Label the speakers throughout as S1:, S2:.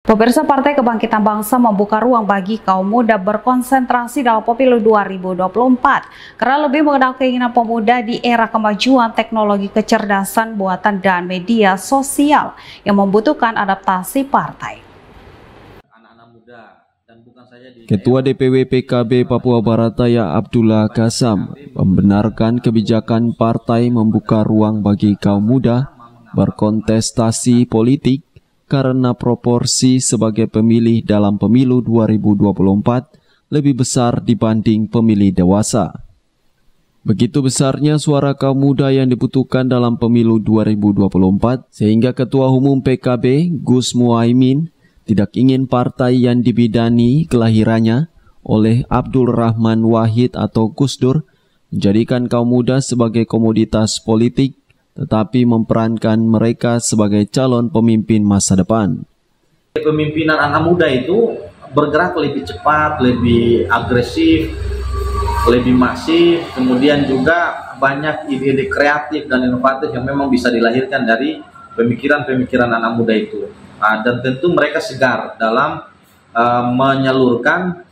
S1: Pemirsa, Partai Kebangkitan Bangsa membuka ruang bagi kaum muda berkonsentrasi dalam pemilu 2024 karena lebih mengenal keinginan pemuda di era kemajuan teknologi kecerdasan buatan dan media sosial yang membutuhkan adaptasi partai.
S2: Ketua DPW PKB Papua Barat Daya Abdullah Kasam membenarkan kebijakan partai membuka ruang bagi kaum muda berkontestasi politik karena proporsi sebagai pemilih dalam pemilu 2024 lebih besar dibanding pemilih dewasa. Begitu besarnya suara kaum muda yang dibutuhkan dalam pemilu 2024 sehingga Ketua Umum PKB Gus Muhaimin tidak ingin partai yang dibidani kelahirannya oleh Abdul Rahman Wahid atau Gus Dur menjadikan kaum muda sebagai komoditas politik, tetapi memperankan mereka sebagai calon pemimpin masa depan.
S3: Kepemimpinan anak muda itu bergerak lebih cepat, lebih agresif, lebih masif, kemudian juga banyak ide-ide kreatif dan inovatif yang memang bisa dilahirkan dari pemikiran-pemikiran anak muda itu. Dan tentu mereka segar dalam menyalurkan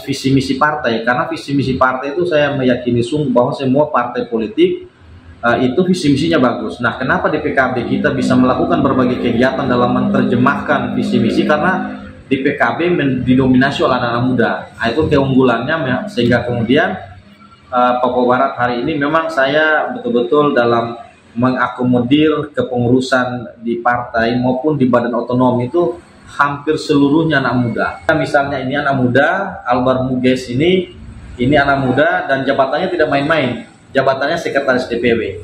S3: visi misi partai, karena visi misi partai itu saya meyakini sungguh bahwa semua partai politik itu visi misinya bagus. Nah, kenapa di PKB kita bisa melakukan berbagai kegiatan dalam menerjemahkan visi misi? Karena di PKB didominasi oleh anak-anak muda. Itu keunggulannya, sehingga kemudian Papua Barat hari ini memang saya betul-betul dalam mengakomodir kepengurusan di partai maupun di badan otonom itu hampir seluruhnya anak muda. Misalnya ini anak muda, Albar Muges ini anak muda dan jabatannya tidak main-main. Jabatannya sekretaris DPW.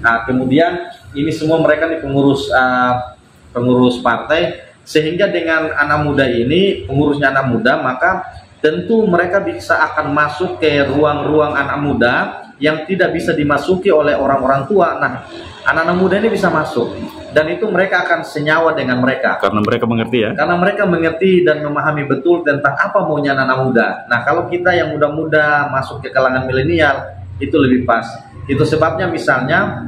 S3: Nah, kemudian ini semua mereka nih pengurus partai, sehingga dengan anak muda ini, pengurusnya anak muda, maka tentu mereka bisa akan masuk ke ruang-ruang anak muda yang tidak bisa dimasuki oleh orang-orang tua. Nah, anak-anak muda ini bisa masuk, dan itu mereka akan senyawa dengan mereka.
S4: Karena mereka mengerti ya? Karena
S3: mereka mengerti dan memahami betul tentang apa maunya anak-anak muda. Nah, kalau kita yang muda-muda masuk ke kalangan milenial, itu lebih pas. Itu sebabnya misalnya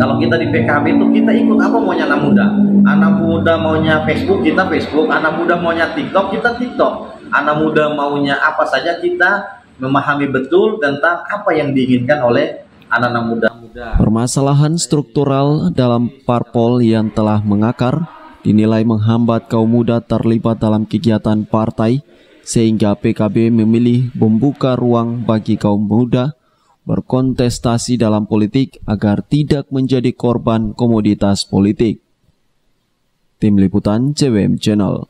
S3: kalau kita di PKB itu kita ikut apa maunya anak muda. Anak muda maunya Facebook, kita Facebook. Anak muda maunya TikTok, kita TikTok. Anak muda maunya apa saja, kita memahami betul tentang apa yang diinginkan oleh anak-anak muda.
S2: Permasalahan struktural dalam parpol yang telah mengakar dinilai menghambat kaum muda terlibat dalam kegiatan partai, sehingga PKB memilih membuka ruang bagi kaum muda berkontestasi dalam politik agar tidak menjadi korban komoditas politik. Tim Liputan CWM Channel.